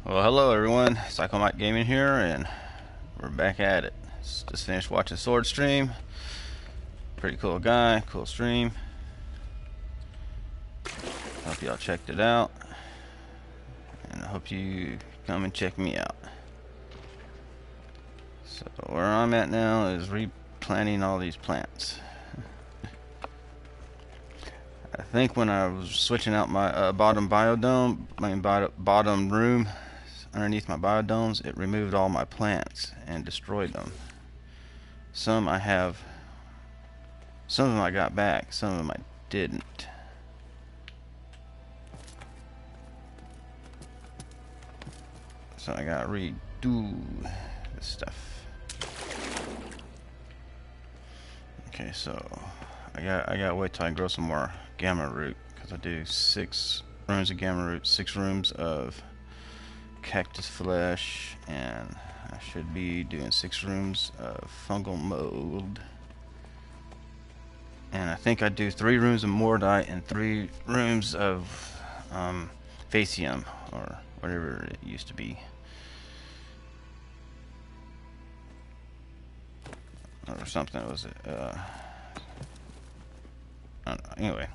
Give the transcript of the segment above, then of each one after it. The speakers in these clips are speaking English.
Well, hello everyone. Psycho Mike Gaming here, and we're back at it. Just finished watching Sword Stream. Pretty cool guy, cool stream. Hope y'all checked it out, and I hope you come and check me out. So where I'm at now is replanting all these plants. I think when I was switching out my bottom biodome, bottom room underneath my biodomes, it removed all my plants and destroyed them. Some of them I got back, some of them I didn't. So I gotta redo this stuff. Okay, so I gotta wait till I grow some more gamma root, because I do 6 rooms of gamma root, 6 rooms of cactus flesh, and I should be doing 6 rooms of fungal mold. And I think I do 3 rooms of mordite and 3 rooms of Facium, or whatever it used to be. Or something, was it? I don't know. Anyway,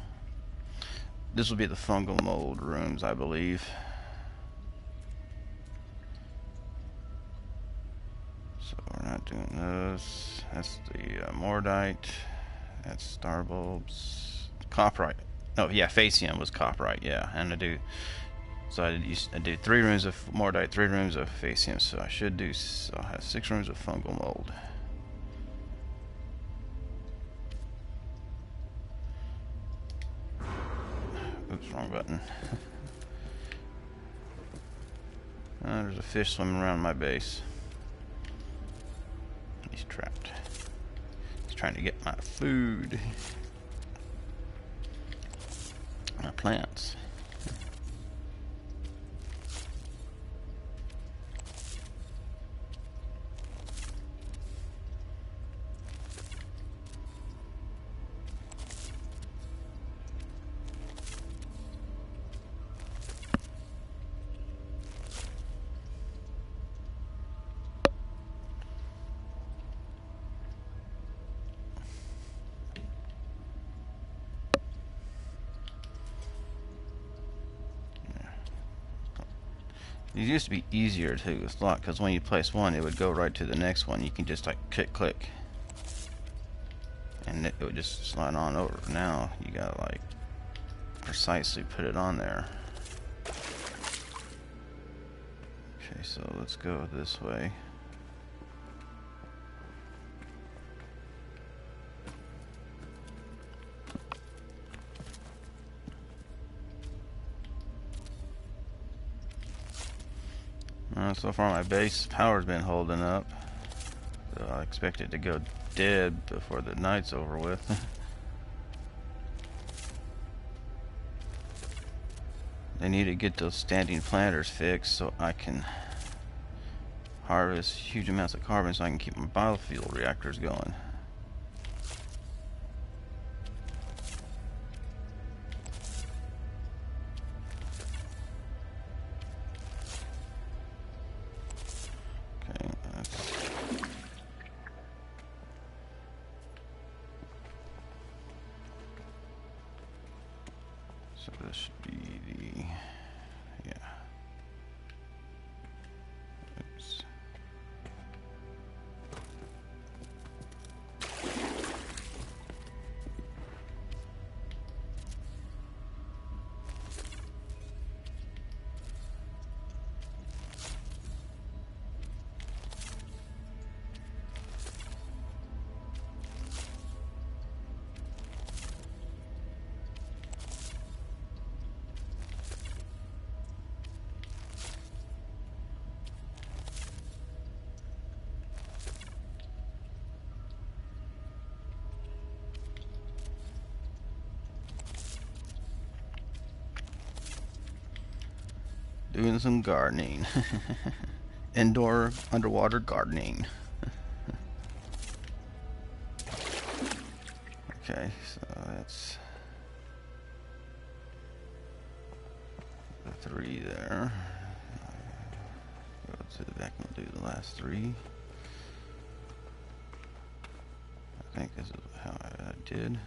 this will be the fungal mold rooms, I believe. So we're not doing those. That's the mordite. That's star bulbs. Copperite. Oh yeah, Facium was copperite. Yeah, and I do. So I do 3 rooms of mordite, 3 rooms of Facium. So I should do. So I'll have 6 rooms of fungal mold. Oops, wrong button. There's a fish swimming around my base. He's trapped. He's trying to get my food. My plants. These used to be easier to slot, because when you place one, it would go right to the next one. You can just like click, and it would just slide on over. Now you gotta like precisely put it on there. Okay, so let's go this way. So far my base power's been holding up. So I expect it to go dead before the night's over with. They need to get those standing planters fixed so I can harvest huge amounts of carbon so I can keep my biofuel reactors going. So this should be the, yeah. Oops. Doing some gardening. Indoor underwater gardening. Okay, so that's the 3 there. see if I can do the last 3. I think this is how I did.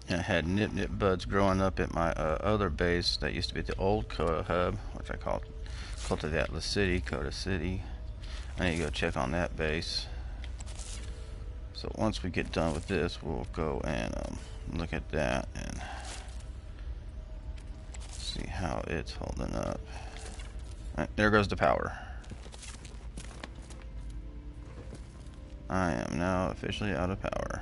I had nip buds growing up at my other base that used to be the old Coda hub, which I called Cultivate Atlas City, Coda City. I need to go check on that base. So once we get done with this, we'll go and look at that and see how it's holding up. Right, there goes the power. I am now officially out of power.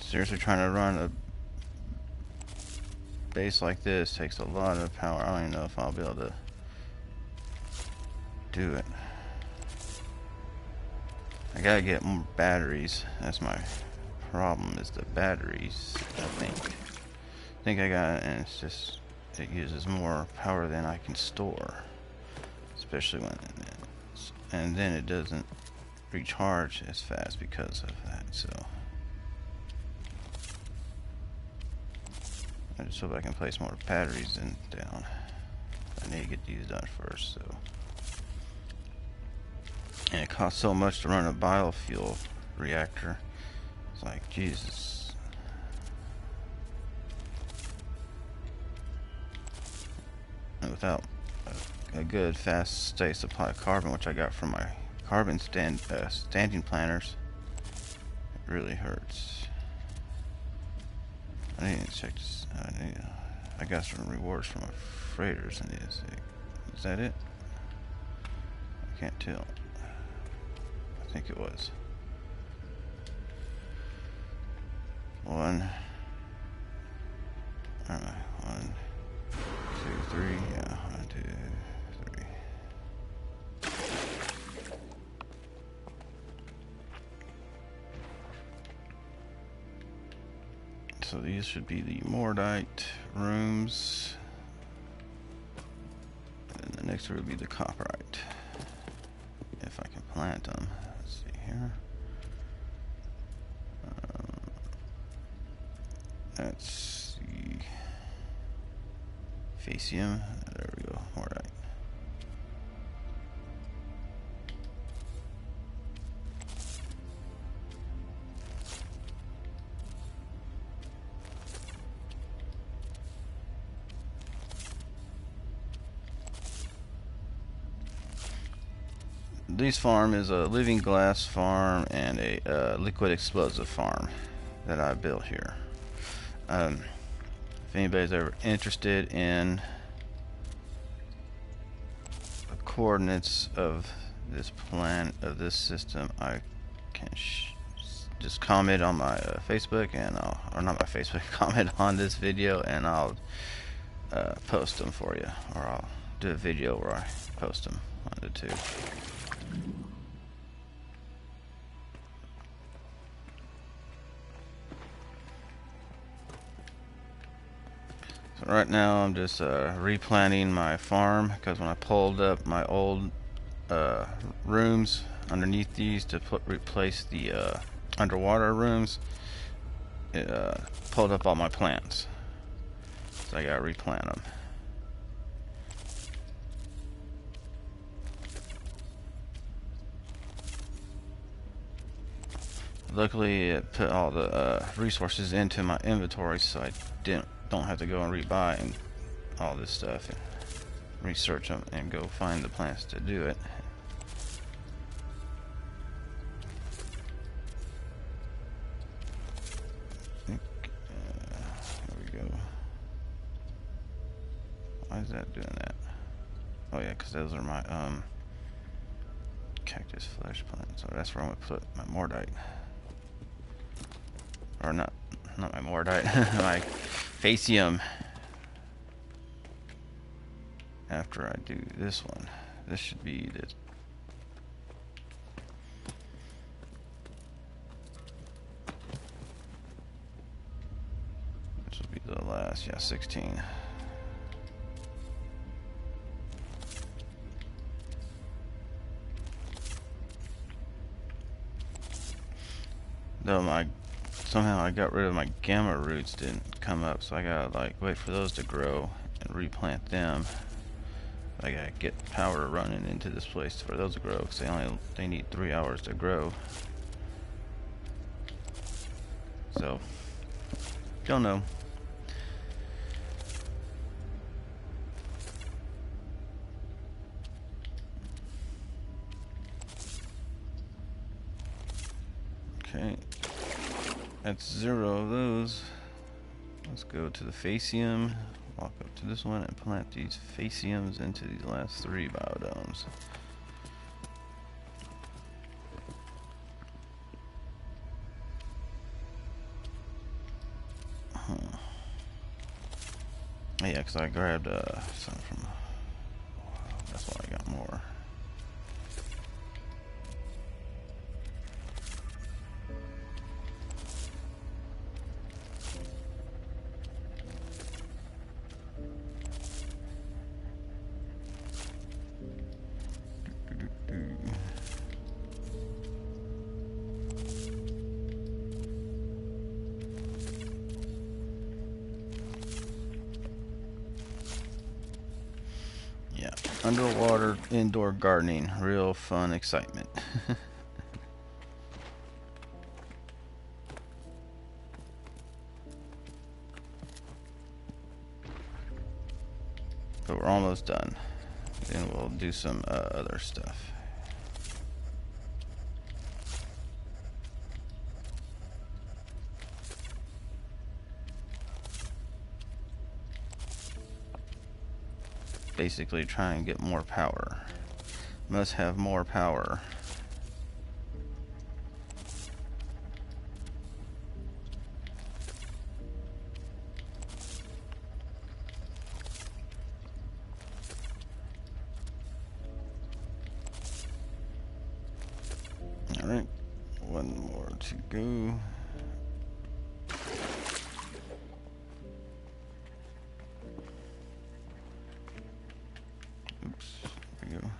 Seriously, trying to run a base like this takes a lot of power. I don't even know if I'll be able to do it. I gotta get more batteries. That's my problem, is the batteries. I think I got it, and it's just, it uses more power than I can store, especially when and then it doesn't recharge as fast because of that. So I just hope I can place more batteries in down. I need to get these done first. So, and it costs so much to run a biofuel reactor. It's like, Jesus. And without a good, fast, steady supply of carbon, which I got from my carbon standing planters, it really hurts. I need to check this. I got some rewards from my freighters. I need to see. Is that it? I can't tell. I think it was. 1. Alright, 1, 2, 3. Yeah, 1, 2, 3. So these should be the Mordite rooms. And the next one will be the Copperite. If I can plant them. Let's see here. That's the Facium. There we go. Mordite. This farm is a living glass farm and a liquid explosive farm that I built here. If anybody's ever interested in the coordinates of this plan, of this system, I can just comment on my Facebook, and or not my Facebook, comment on this video, and I'll post them for you, or I'll do a video where I post them on the two. So right now I'm just replanting my farm, because when I pulled up my old rooms underneath these to replace the underwater rooms, it pulled up all my plants, so I gotta replant them. Luckily, it put all the resources into my inventory, so I don't have to go and rebuy and all this stuff and research them and go find the plants to do it. Here we go. Why is that doing that? Oh yeah, because those are my cactus flesh plants. So that's where I'm gonna put my mordite. Or not my mordite, my facium. After I do this one, this should be this. This will be the last, yeah, 16. Though somehow I got rid of my gamma roots, didn't come up, so I gotta like wait for those to grow and replant them. I gotta get power running into this place for those to grow, because they need 3 hours to grow. So don't know. Okay, that's 0 of those. Let's go to the facium, walk up to this one and plant these faciums into these last 3 biodomes. Yeah, because I grabbed some from, that's why I got more. Yeah, underwater indoor gardening, real fun excitement. But we're almost done. Then we'll do some other stuff. Basically try and get more power. Must have more power. Alright, one more to go. Oops, there we go.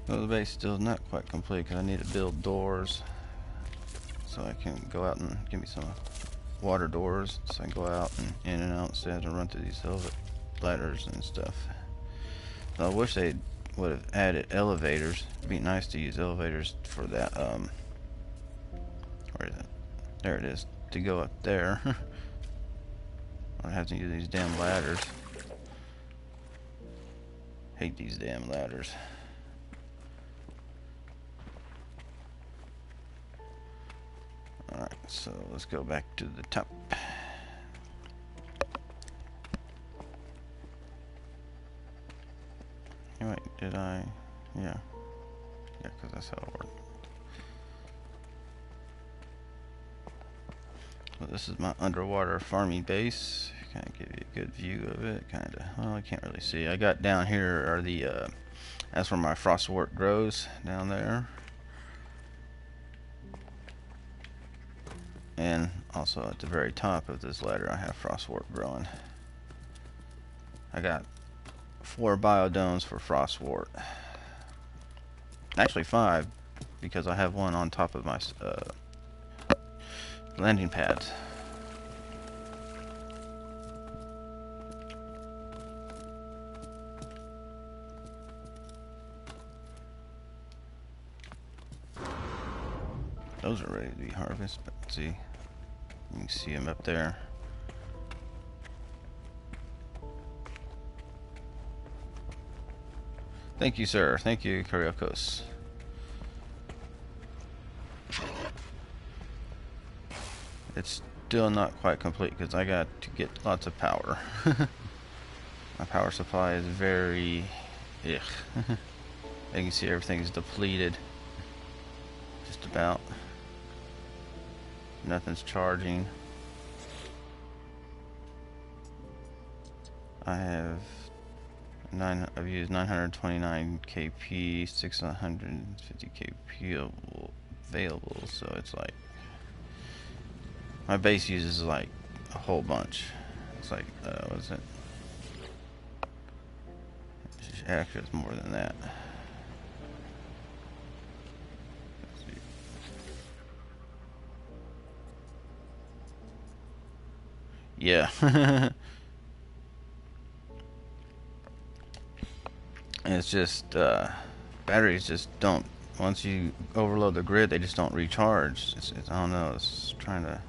Well, the base still is not quite complete because I need to build doors so I can go out and give me some water doors so I can go out and in and out instead of to run through these ladders and stuff. So I wish they would have added elevators. It'd be nice to use elevators for that. Where is it? There it is. To go up there. I have to use these damn ladders. Hate these damn ladders. Alright, so let's go back to the top. Wait, did I? Yeah. Yeah, because that's how it worked. So this is my underwater farming base. Kind of give you a good view of it. Kind of. Well, I can't really see. I got down here are the. That's where my frostwort grows down there. And also at the very top of this ladder, I have frostwort growing. I got 4 biodomes for frostwort. Actually 5, because I have one on top of my landing pads. Those are ready to be harvested, but see, you can see them up there. Thank you, sir. Thank you, Karyokos. It's still not quite complete because I got to get lots of power. My power supply is very... ugh. You can see everything is depleted. Just about. Nothing's charging. I've used 929 KP, 650 KP available, so it's like my base uses like a whole bunch. It's like what is it? Actually, it's more than that. Yeah. It's just batteries just don't, once you overload the grid, they just don't recharge. It's I don't know, it's trying to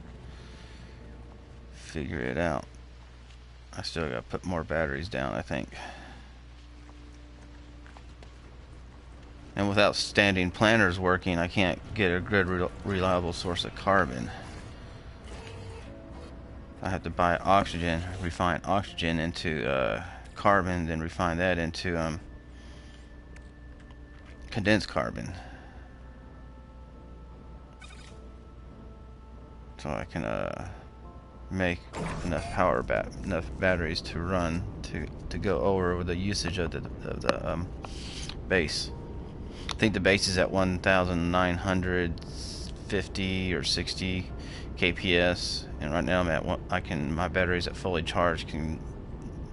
figure it out. I still gotta put more batteries down, I think. And without standing planters working, I can't get a good reliable source of carbon. I have to buy oxygen, refine oxygen into carbon, then refine that into condensed carbon, so I can make enough power, enough batteries to run to go over with the usage of the base. I think the base is at 1,950 or 60 kps, and right now I'm at my batteries at fully charged can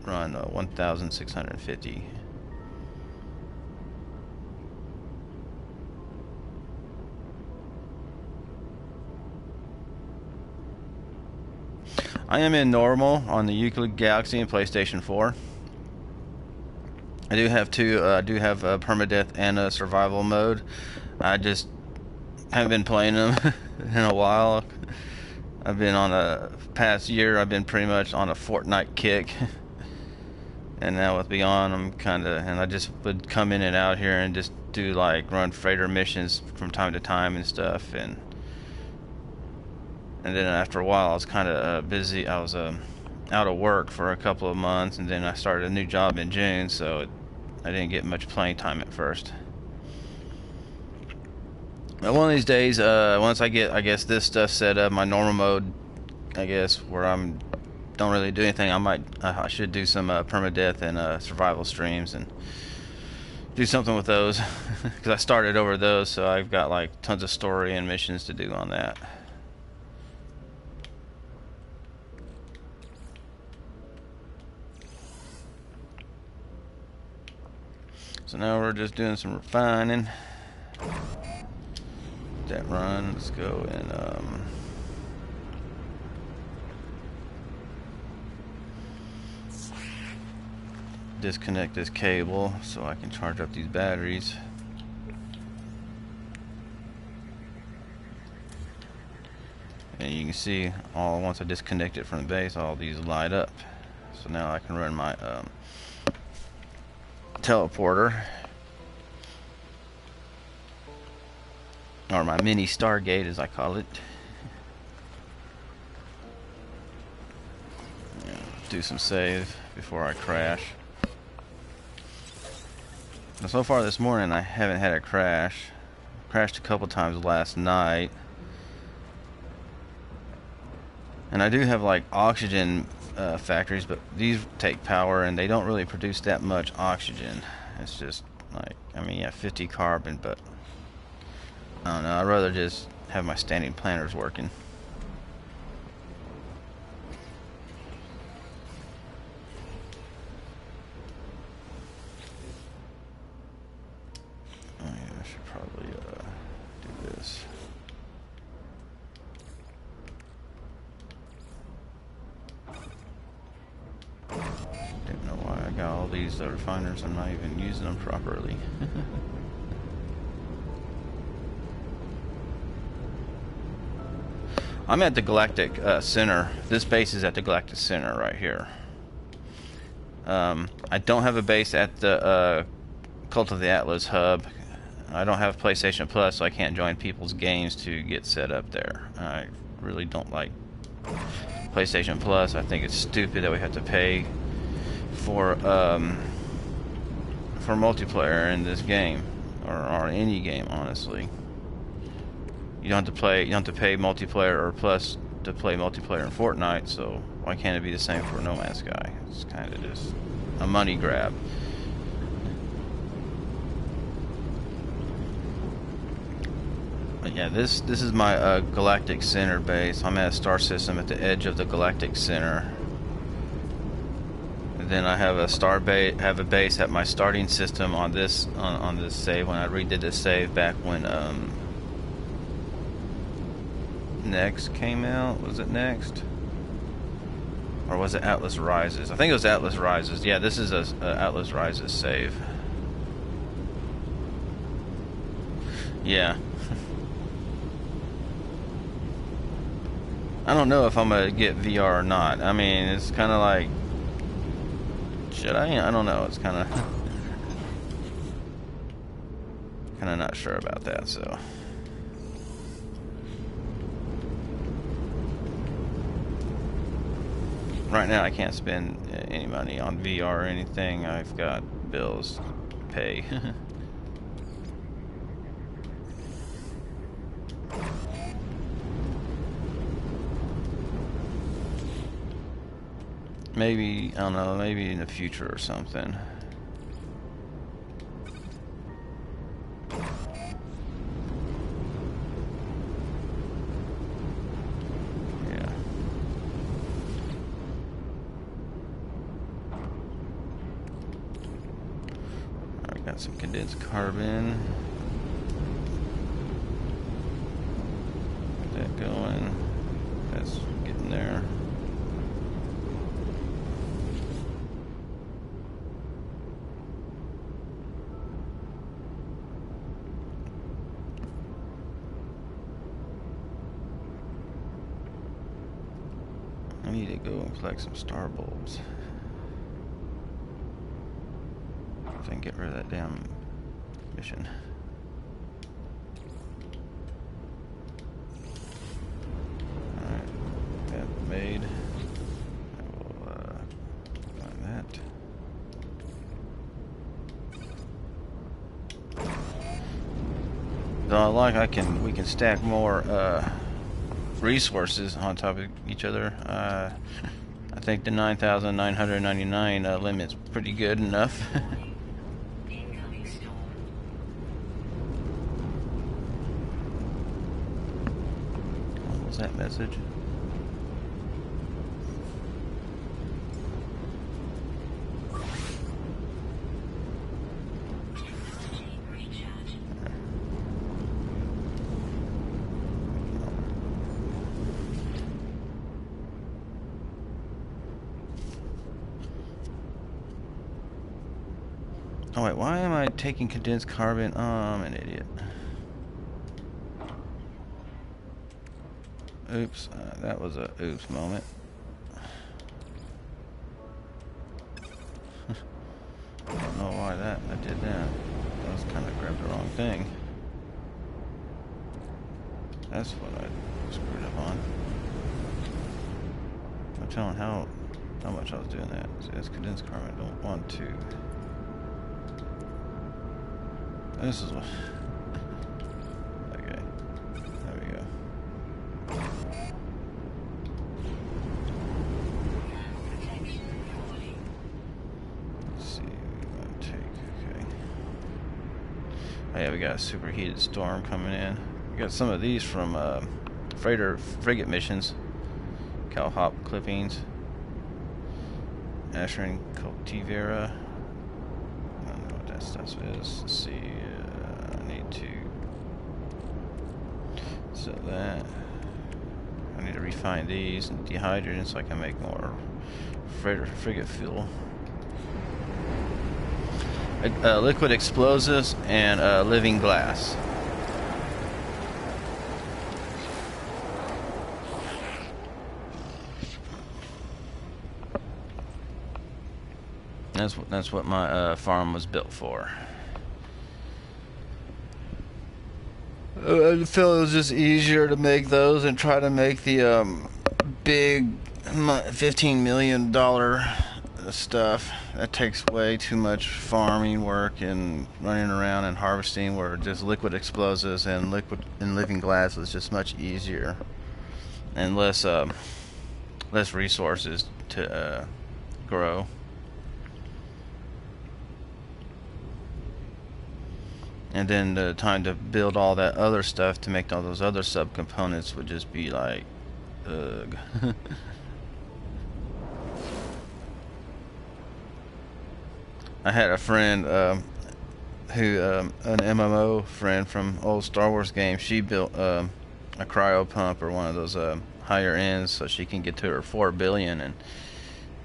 run 1,650. I am in normal on the Euclid Galaxy and PlayStation 4. I do have permadeath and a survival mode. I just haven't been playing them in a while. I've been on a past year. I've been pretty much on a Fortnite kick, and now with Beyond, and I just would come in and out here and just do like run freighter missions from time to time and stuff, and then after a while I was kind of busy. I was out of work for a couple of months, and then I started a new job in June, so I didn't get much playing time at first. But one of these days, once I get, I guess, this stuff set up, my normal mode, I guess, where don't really do anything, I should do some permadeath and survival streams and do something with those, because I started over those, so I've got like tons of story and missions to do on that. So now we're just doing some refining. That run, let's go and disconnect this cable so I can charge up these batteries. And you can see once I disconnect it from the base, all these light up. So now I can run my teleporter, or my mini Stargate as I call it. Yeah, do some save before I crash. Now, so far this morning I haven't had a crash. Crashed a couple times last night. And I do have like oxygen factories, but these take power and they don't really produce that much oxygen. It's just like, I mean, yeah, 50 carbon, but I don't know, I'd rather just have my standing planters working. should probably do this. Don't know why I got all these refiners. I'm not even using them properly. I'm at the Galactic Center. This base is at the Galactic Center right here. I don't have a base at the Cult of the Atlas hub. I don't have PlayStation Plus, so I can't join people's games to get set up there. I really don't like PlayStation Plus. I think it's stupid that we have to pay for multiplayer in this game, or any game, honestly. You don't have to play. You don't have to pay multiplayer or Plus to play multiplayer in Fortnite. So why can't it be the same for No Man's Sky? It's kind of just a money grab. But yeah, this is my Galactic Center base. I'm at a star system at the edge of the Galactic Center. And then I have a base at my starting system on this on this save. When I redid this save back when Next came out. Was it Next? Or was it Atlas Rises? I think it was Atlas Rises. Yeah, this is a Atlas Rises save. Yeah. I don't know if I'm gonna get VR or not. I mean, it's kind of like, should I? I don't know. It's kind of not sure about that. So. Right now, I can't spend any money on VR or anything. I've got bills to pay. Maybe, I don't know, maybe in the future or something. Got some condensed carbon. Get that going. That's getting there. I need to go and collect some star bulbs. And get rid of that damn mission. Alright, that made. I will find that. So like we can stack more resources on top of each other. I think the 9,999 limit's pretty good enough. That message. Oh wait, why am I taking condensed carbon? Oh, I'm an idiot. Oops, that was a oops moment. I don't know why I did that. I was kind of grabbed the wrong thing. That's what I screwed up on. I'm telling how much I was doing that. See, that's condensed carbon. I don't want to. This is what. Okay, there we go. Oh yeah, we got a superheated storm coming in. We got some of these from frigate missions. Calhop clippings. Asherin cultivera. I don't know what that stuff is. Let's see. I need to. So that I need to refine these and dehydrate them so I can make more frigate fuel. Liquid explosives and living glass. That's what my farm was built for. I felt it was just easier to make those and try to make the big $15 million stuff. That takes way too much farming work and running around and harvesting, where just liquid explosives and living glass was just much easier and less resources to grow. And then the time to build all that other stuff to make all those other subcomponents would just be like, ugh. I had a friend who, an MMO friend from old Star Wars games, she built a cryo pump, or one of those higher ends, so she can get to her 4 billion. And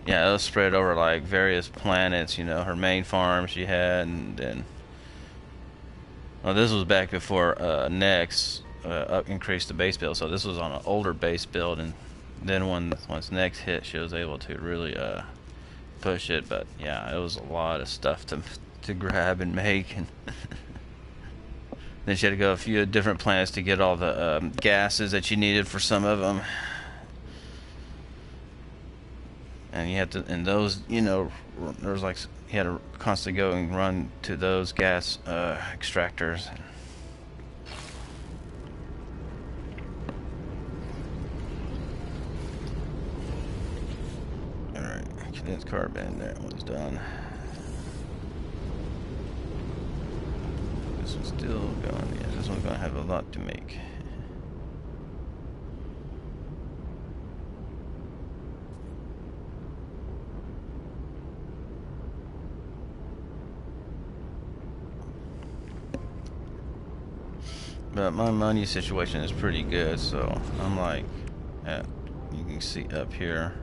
yeah, it was spread over like various planets, you know, her main farm she had, and then. Well, this was back before Nex increased the base build, so this was on an older base build, and then once Nex hit, she was able to really push it. But yeah, it was a lot of stuff to grab and make, and then she had to go a few different planets to get all the gases that she needed for some of them, and you had to, and those, you know, there was like. He had to constantly go and run to those gas extractors. Alright, condensed carbon, that one's done. This one's still going, yeah, this one's going to have a lot to make. But my money situation is pretty good, so I'm like at, you can see up here,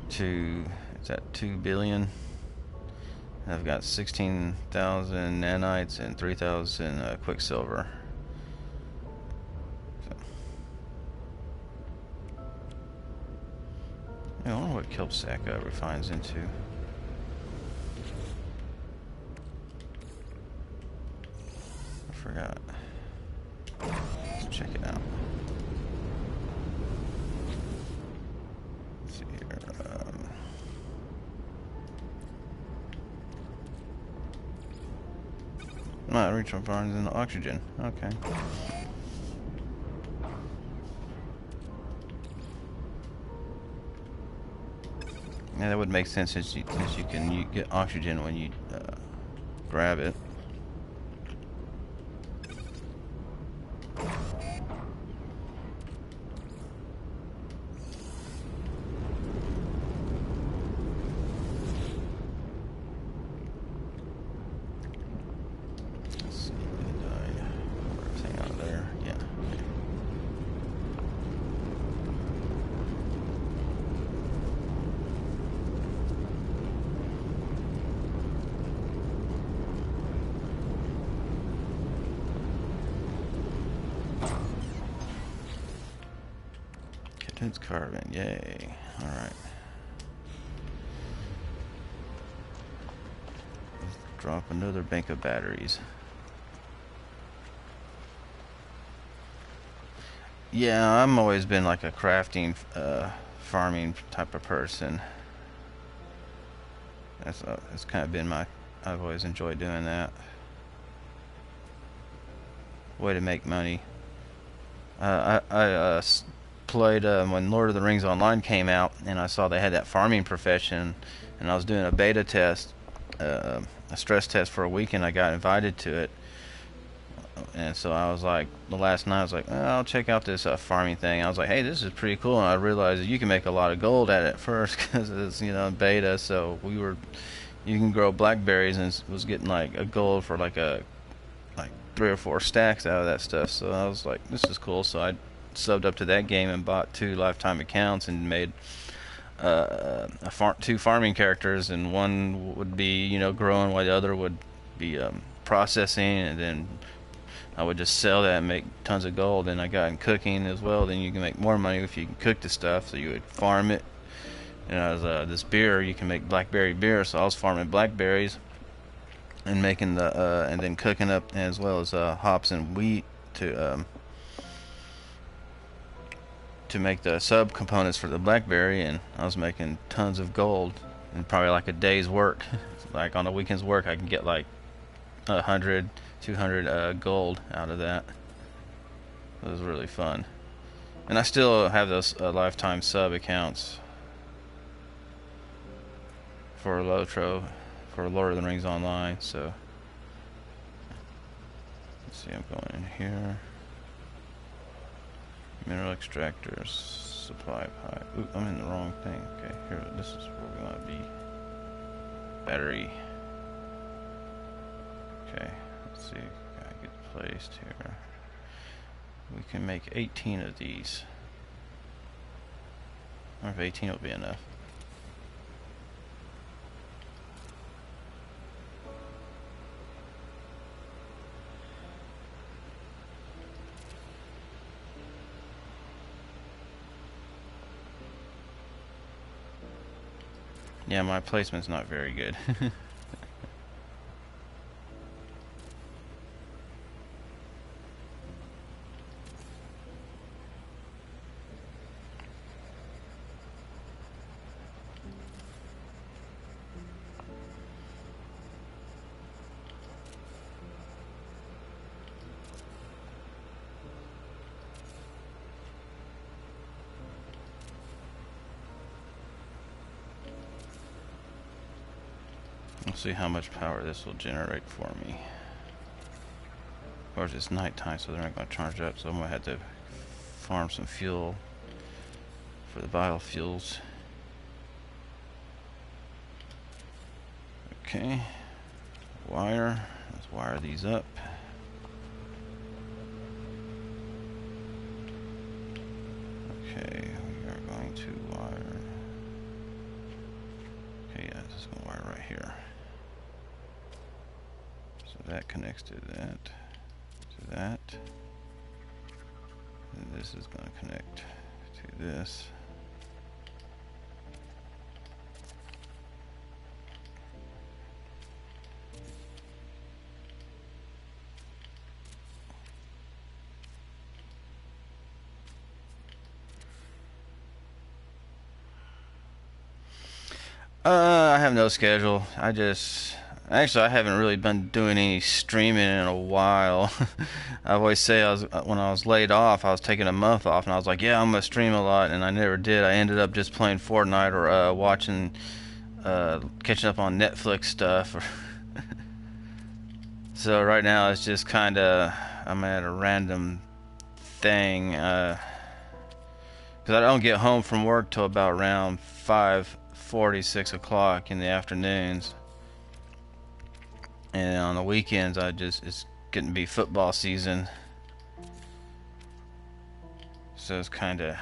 it's at 2 billion. I've got 16,000 nanites and 3,000 quicksilver. So. I wonder what Kelpsack refines into. Forgot. Let's check it out. Let's see here. Regional farms in the oxygen. Okay. Yeah, that would make sense since you can get oxygen when you grab it. It's carbon, yay. Alright. Let's drop another bank of batteries. Yeah, I've always been like a crafting, farming type of person. That's kind of been I've always enjoyed doing that. Way to make money. I played when Lord of the Rings Online came out, and I saw they had that farming profession, and I was doing a beta test, a stress test for a week, and I got invited to it. And so I was like, the last night I was like, oh, I'll check out this farming thing. I was like, hey, this is pretty cool, and I realized that you can make a lot of gold at it first because it's, you know, beta. So you can grow blackberries, and was getting like a gold for like a 3 or 4 stacks out of that stuff. So I was like, this is cool. So I subbed up to that game and bought 2 lifetime accounts and made 2 farming characters, and one would be, you know, growing while the other would be processing, and then I would just sell that and make tons of gold. And I got in cooking as well. Then you can make more money if you can cook the stuff. So you would farm it. And I was this beer, you can make blackberry beer. So I was farming blackberries and making the and then cooking up, as well as hops and wheat to make the sub components for the blackberry. And I was making tons of gold in probably like a day's work. Like on a weekend's work, I can get like 100, 200 gold out of that. It was really fun. And I still have those lifetime sub accounts for Lotro, for Lord of the Rings Online. So let's see, I'm going in here. Mineral extractors, supply pipe. Ooh, I'm in the wrong thing. Okay, here, this is where we want to be. Battery. Okay, let's see. Gotta get placed here. We can make 18 of these. I wonder if 18 will be enough. Yeah, my placement's not very good. We'll see how much power this will generate for me. Of course, it's nighttime, so they're not going to charge up, so I'm going to have to farm some fuel for the biofuels. Okay, wire. Let's wire these up. Okay, we are going to wire. Okay, yeah, this is going to wire right here. So that connects to that, to that. And this is going to connect to this. I have no schedule. Actually, I haven't really been doing any streaming in a while. I always say when I was laid off, I was taking a month off, and I was like, yeah, I'm gonna stream a lot, and I never did. I ended up just playing Fortnite or watching, catching up on Netflix stuff. So right now it's just kind of, I'm at a random thing, because I don't get home from work till about around 5:40, 6 o'clock in the afternoons. And on the weekends, it's getting to be football season. So it's kind of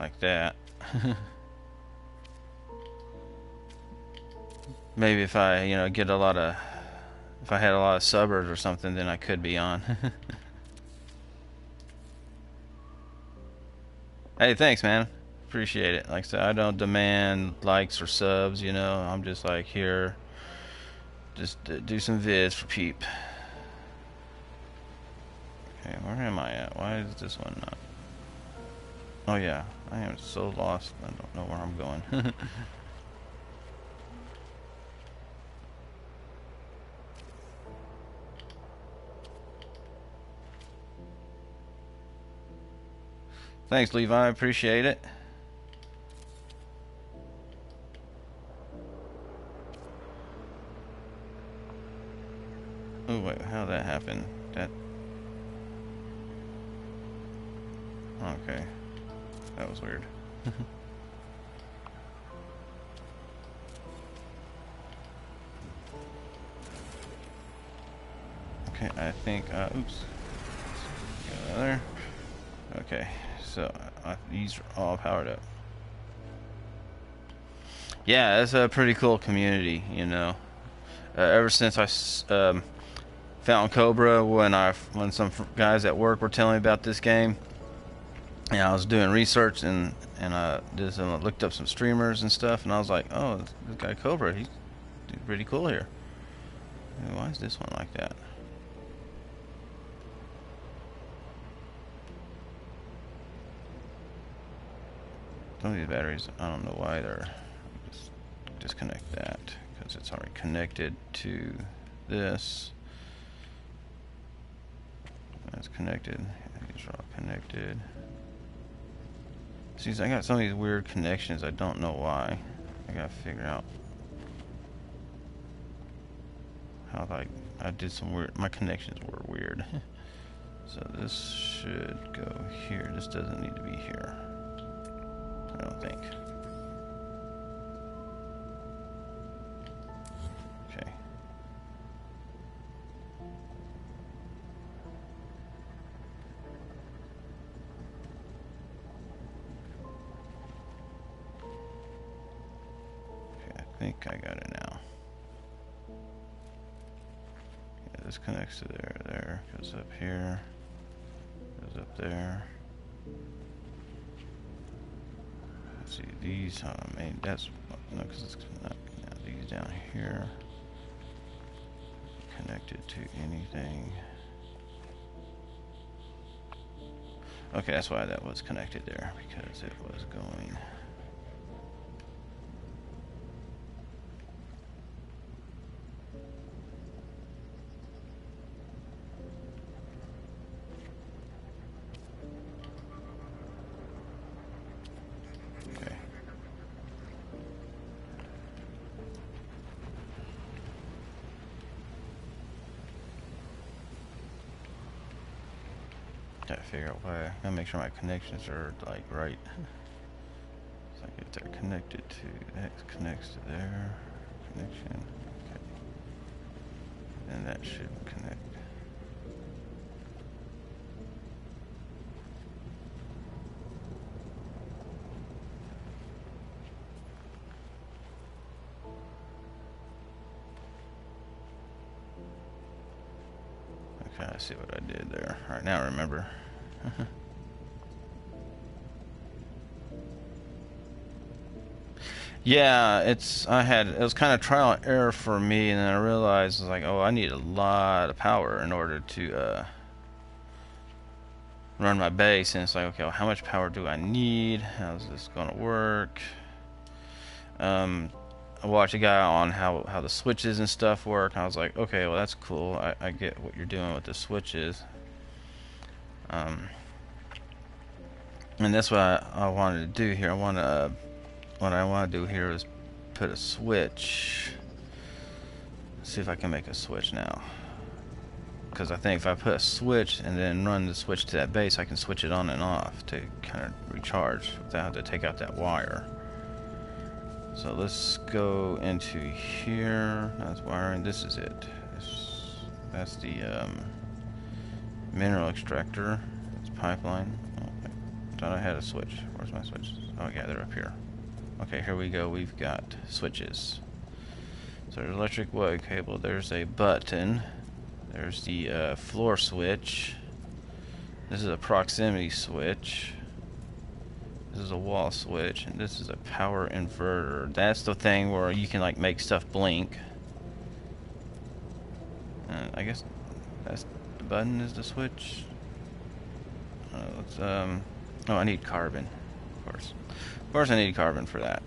like that. Maybe if I, get a lot of, if I had a lot of suburbs or something, then I could be on. Hey, thanks, man. Appreciate it. Like I said, I don't demand likes or subs, I'm just like here. Just do some vids for peep. Okay, where am I at? Why is this one not? Oh yeah, I am so lost. I don't know where I'm going. Thanks, Levi. I appreciate it. Oh wait, how'd that happen? Okay, that was weird. Okay, I think, oops. Go there. Okay, so these are all powered up. Yeah, it's a pretty cool community, you know. Ever since I found Cobra, when some guys at work were telling me about this game, and I was doing research and I looked up some streamers and stuff, and I was like, oh, this guy Cobra, he's pretty cool here. Why is this one like that? Some of these batteries, I don't know why they're... Just disconnect that, because it's already connected to this. That's connected. These are all connected. See, I got some of these weird connections. I don't know why. I gotta figure out how, like, I did some weird... My connections were weird. So this should go here. This doesn't need to be here, I don't think. Okay. Okay, I think I got it now. Yeah, this connects to there, goes up here, goes up there. See these, that's no, because it's not. Yeah, these down here connected to anything. Okay, that's why that was connected there, because it was going. Gotta figure out why. I gotta make sure my connections are like right. So if they're connected to that, connects to their connection. Okay. And that should connect. Okay, I see what I did there. Alright, now I remember. Yeah, it was kind of trial and error for me, and then I realized, I was like, oh, I need a lot of power in order to run my base, and it's like, okay, well, how much power do I need? How's this gonna work? I watched a guy on how the switches and stuff work, and I was like, okay, well, that's cool. I get what you're doing with the switches. And that's what I wanted to do here. What I want to do here is put a switch. See if I can make a switch now. Because I think if I put a switch and then run the switch to that base, I can switch it on and off to kind of recharge without having to take out that wire. So let's go into here. That's wiring. This is it. That's the mineral extractor. It's pipeline. Thought I had a switch. Where's my switch? Oh yeah, they're up here. Okay, here we go. We've got switches. So there's electric wire cable. There's a button. There's the floor switch. This is a proximity switch. This is a wall switch, and this is a power inverter. That's the thing where you can like make stuff blink. I guess that's the button is the switch. Oh, I need carbon, of course. Of course I need carbon for that.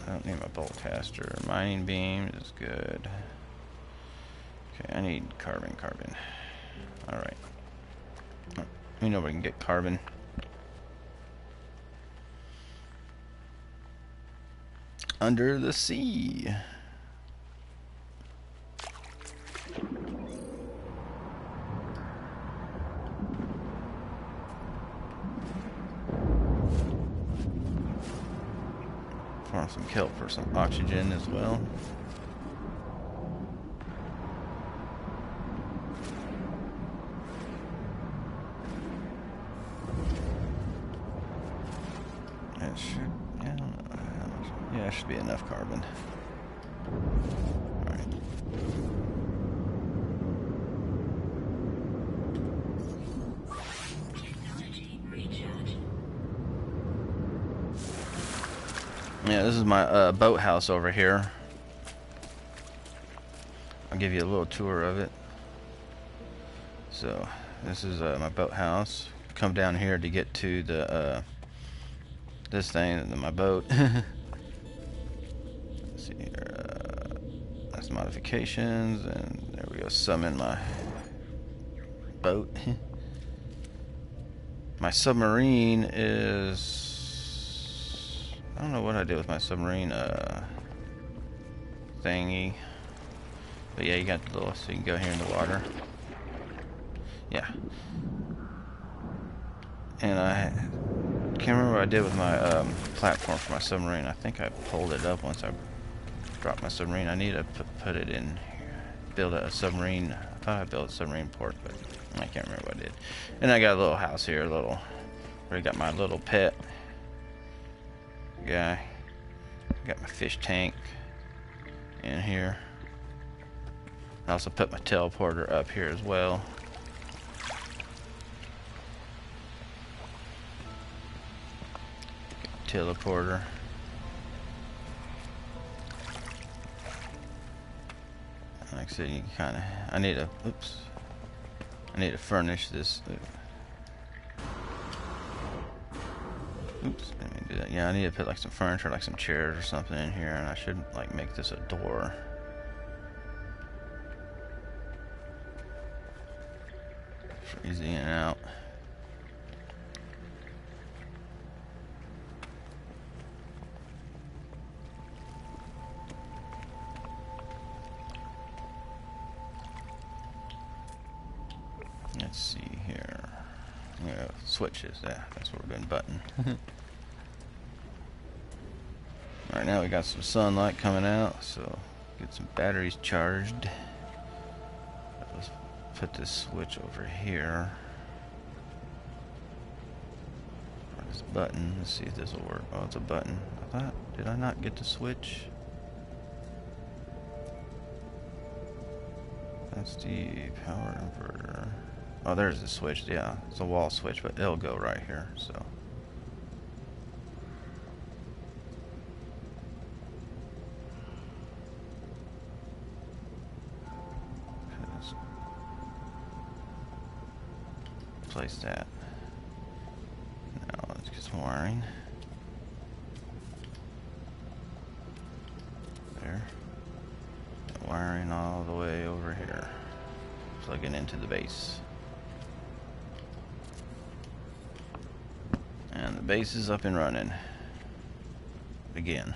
I don't need my bolt caster. Mining beam is good. Okay, I need carbon. Alright. We know we can get carbon. Under the sea. Farm some kelp for some oxygen as well. It should, yeah, I don't know how much. Yeah, it should be enough carbon. Alright. Yeah, this is my boathouse over here. I'll give you a little tour of it. So, this is my boathouse. Come down here to get to the this thing, my boat. Let's see here. That's modifications, and there we go. Summon my boat. My submarine is, I don't know what I did with my submarine thingy, but yeah, you got the little, so you can go here in the water. Yeah. And I can't remember what I did with my platform for my submarine. I think I pulled it up once I dropped my submarine. I need to put it in here. Build a submarine. I thought I built a submarine port, but I can't remember what I did. And I got a little house here, where I got my little pet guy. Got my fish tank in here. I also put my teleporter up here as well. Teleporter. Like I said, you kind of, I need to furnish this. Oops, let me do that. Yeah, I need to put like some furniture, like some chairs or something in here, and I should like make this a door. For easy in and out. Let's see here. Yeah, switches. Yeah, that's what we're doing. Button. Right now we got some sunlight coming out, so get some batteries charged. Let's put this switch over here. For this button. Let's see if this will work. Oh, it's a button. I thought, did I not get the switch? That's the power inverter. Oh, there's the switch. Yeah, it's a wall switch, but it'll go right here. So. Place that. Now let's get some wiring. There. And wiring all the way over here. Plugging into the base. And the base is up and running. Again.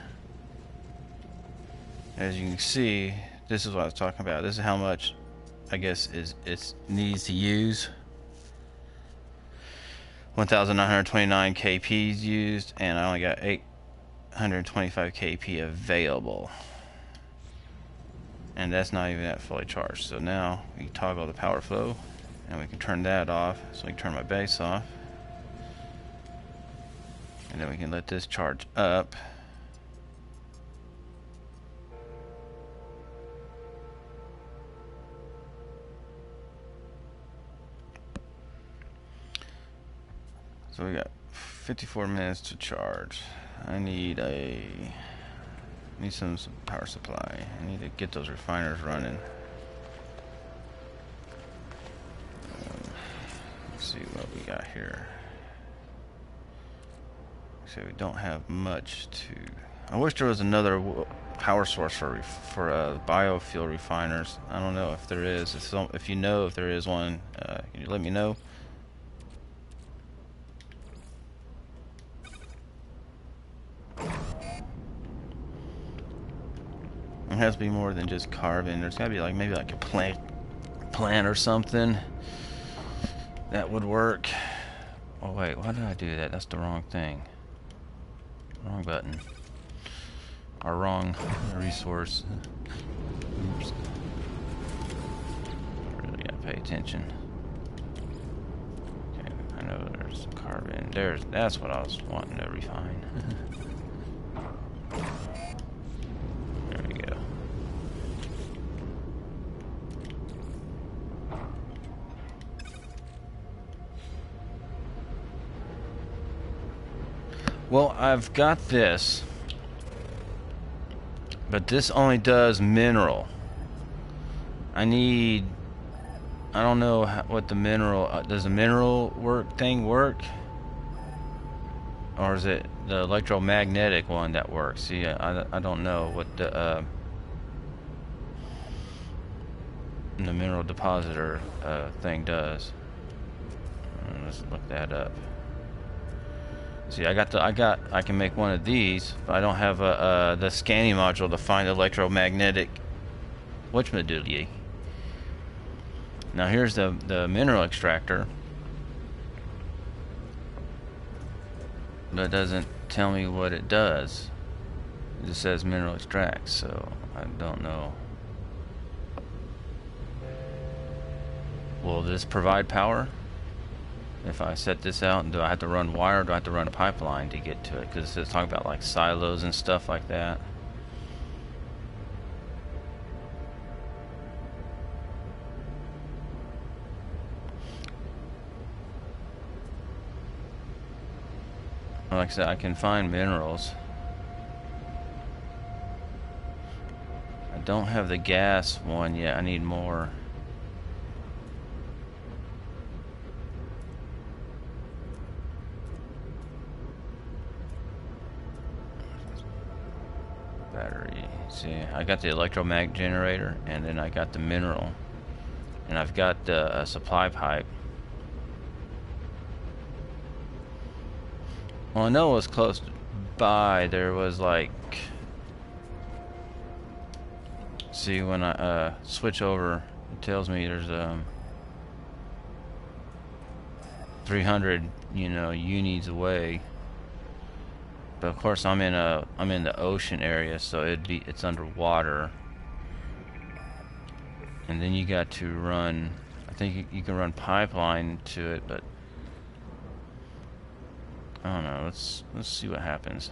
As you can see, this is what I was talking about. This is how much, I guess, it needs to use. 1,929 kps used, and I only got 825 kp available. And that's not even that fully charged. So now we toggle the power flow, and we can turn that off. So we can turn my base off. And then we can let this charge up. So we got 54 minutes to charge. I need some power supply. I need to get those refiners running. Let's see what we got here. So we don't have much to. I wish there was another power source for biofuel refiners. I don't know if there is. If you know if there is one, can you let me know? It has to be more than just carbon. There's got to be like maybe like a plant or something that would work. Oh wait, why did I do that? That's the wrong thing. Wrong button. Or wrong resource. Oops. I really gotta pay attention. Okay, I know there's carbon. That's what I was wanting to refine. There we go. Well, I've got this, but this only does mineral. I don't know what the mineral, does the mineral work? Or is it the electromagnetic one that works? See, I don't know what the mineral depositor thing does. Let's look that up. See, I can make one of these, but I don't have the scanning module to find the electromagnetic whatchamadoodly. Now here's the mineral extractor, but it doesn't tell me what it does. It just says mineral extract, so I don't know. Will this provide power? If I set this out, do I have to run wire, or do I have to run a pipeline to get to it? Because it's talking about like silos and stuff like that. Like I said, I can find minerals. I don't have the gas one yet. I need more. Battery. See, I got the electromag generator, and then I got the mineral, and I've got the supply pipe. Well, I know it was close by. There was like, see, when I switch over, it tells me there's 300, unis away. But of course, I'm in the ocean area, so it's underwater. And then you got to run. I think you can run pipeline to it, but I don't know. Let's see what happens.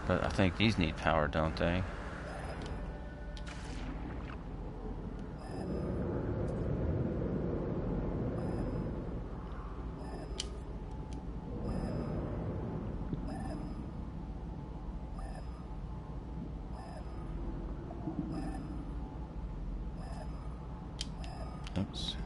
But I think these need power, don't they? Oops.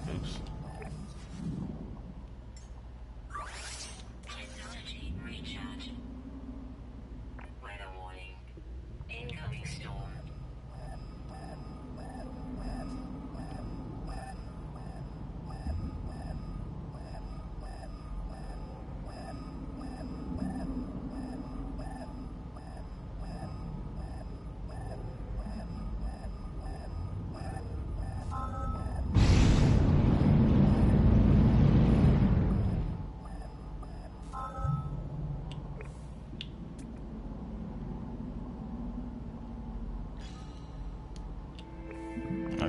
Oops. Technology recharge. Weather warning. Incoming storm.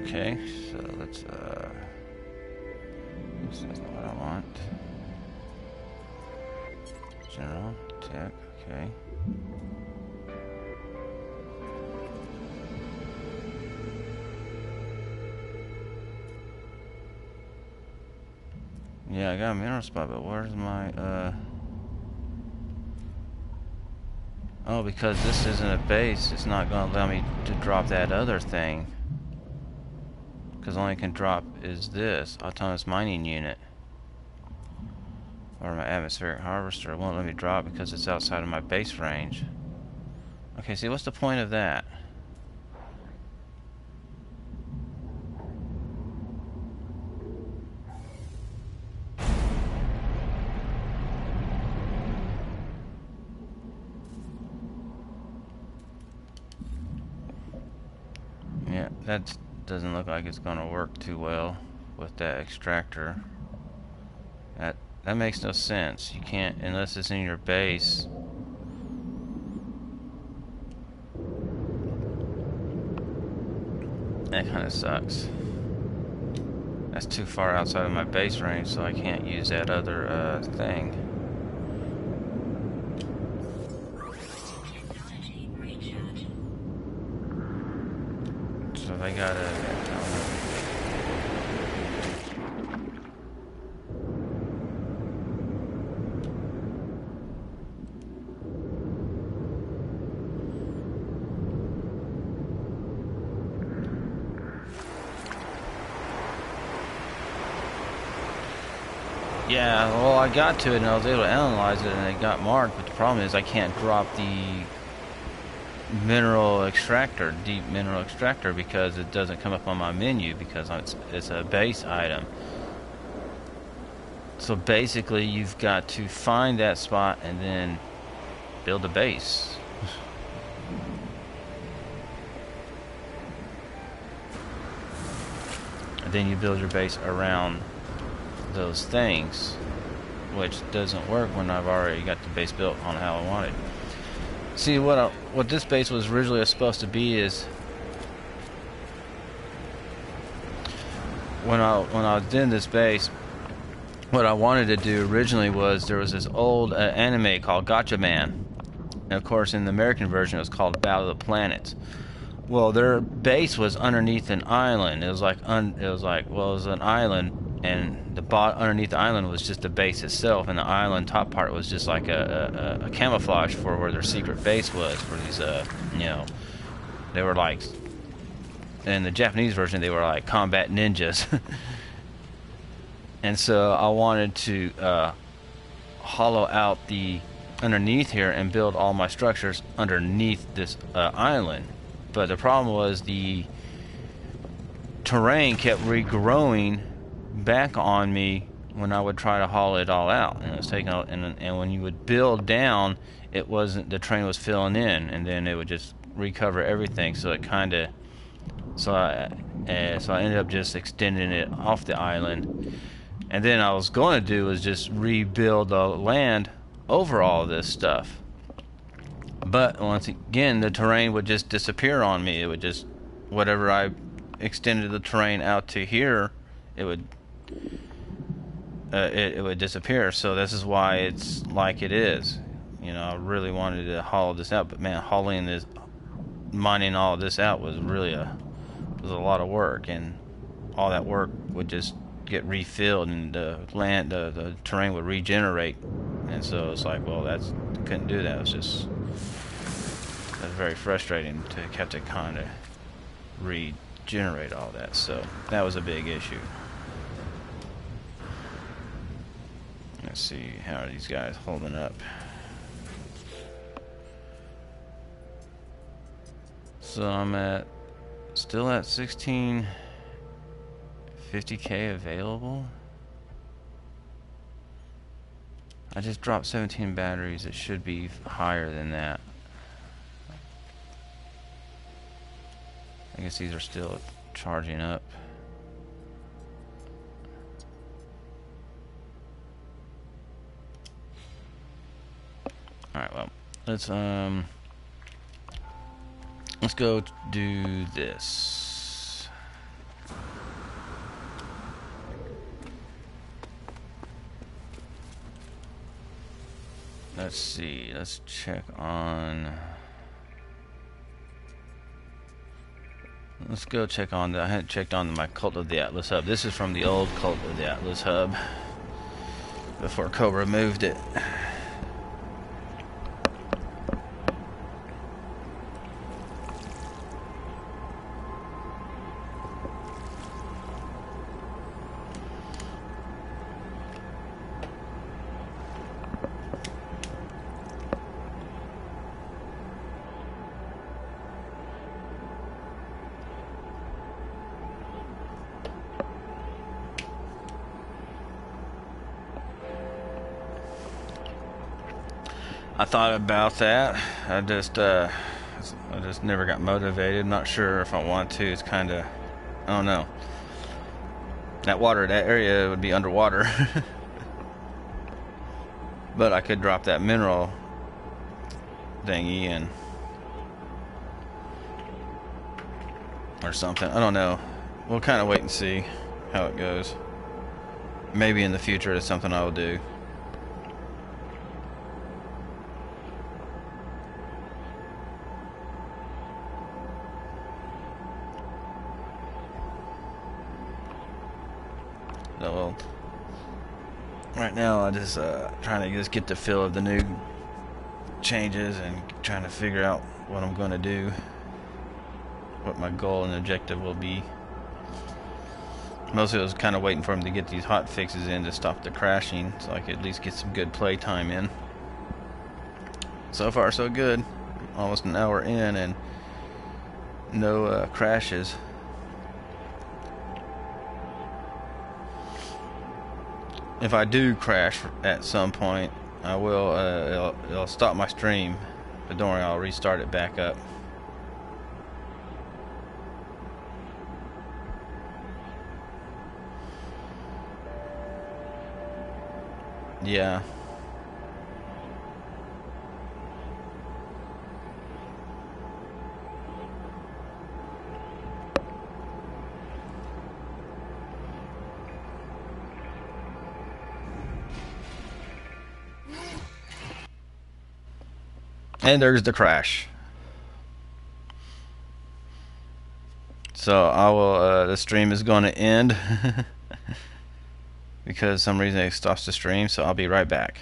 Okay, so let's this is not what I want. General, tech, okay. Yeah, I got a mineral spot, but where's my, oh, because this isn't a base, it's not going to allow me to drop that other thing. Because all I can drop is this, autonomous mining unit. Or my atmospheric harvester. It won't let me drop because it's outside of my base range. Okay, see, what's the point of that? Yeah, that doesn't look like it's gonna work too well with that extractor. That makes no sense. You can't, unless it's in your base. That kind of sucks. That's too far outside of my base range, so I can't use that other thing. So they gotta. Yeah, well, I got to it and I was able to analyze it and it got marked, but the problem is I can't drop the mineral extractor, deep mineral extractor, because it doesn't come up on my menu because it's a base item. So basically you've got to find that spot and then build a base. And then you build your base around those things, which doesn't work when I've already got the base built on how I want it. See, what this base was originally supposed to be is when I was doing this base, what I wanted to do originally was there was this old anime called Gotcha Man, and of course in the American version it was called Battle of the Planets. Well, their base was underneath an island. It was like it was an island, and the underneath the island was just the base itself, and the island top part was just like a camouflage for where their secret base was. For these, you know, they were like, in the Japanese version, they were like combat ninjas. And so I wanted to hollow out the underneath here and build all my structures underneath this island. But the problem was the terrain kept regrowing back on me when I would try to haul it all out, and it was taking out, and when you would build down, it wasn't, the terrain was filling in, and then it would just recover everything. So it kind of, so I ended up just extending it off the island, and then I was going to do was just rebuild the land over all of this stuff. But once again, the terrain would just disappear on me. It would just, whatever I extended the terrain out to here, it would disappear. So this is why it's like it is. You know, I really wanted to hollow this out, but man, mining all of this out was really a lot of work, and all that work would just get refilled, and the terrain would regenerate. And so it's like, well, couldn't do that. It was very frustrating to have to kind of regenerate all that. So that was a big issue. Let's see, how are these guys holding up? So I'm still at 1650K available. I just dropped 17 batteries. It should be higher than that. I guess these are still charging up. Alright, well, let's go do this. let's see. Let's check on. Let's go check on the. I hadn't checked on my Cult of the Atlas hub. This is from the old Cult of the Atlas hub before Cobra moved it. I thought about that. I just never got motivated. Not sure if I want to. It's kind of, I don't know. That area would be underwater. But I could drop that mineral thingy in, or something. I don't know. We'll kind of wait and see how it goes. Maybe in the future it's something I will do. So, well, right now I just trying to just get the feel of the new changes and trying to figure out what I'm going to do, what my goal and objective will be. Mostly I was kind of waiting for him to get these hot fixes in to stop the crashing, so I could at least get some good play time in. So far so good. Almost an hour in and no crashes. If I do crash at some point, I will. It'll stop my stream, but don't worry, I'll restart it back up. Yeah. And there's the crash. So I will. The stream is going to end because some reason it stops the stream. So I'll be right back.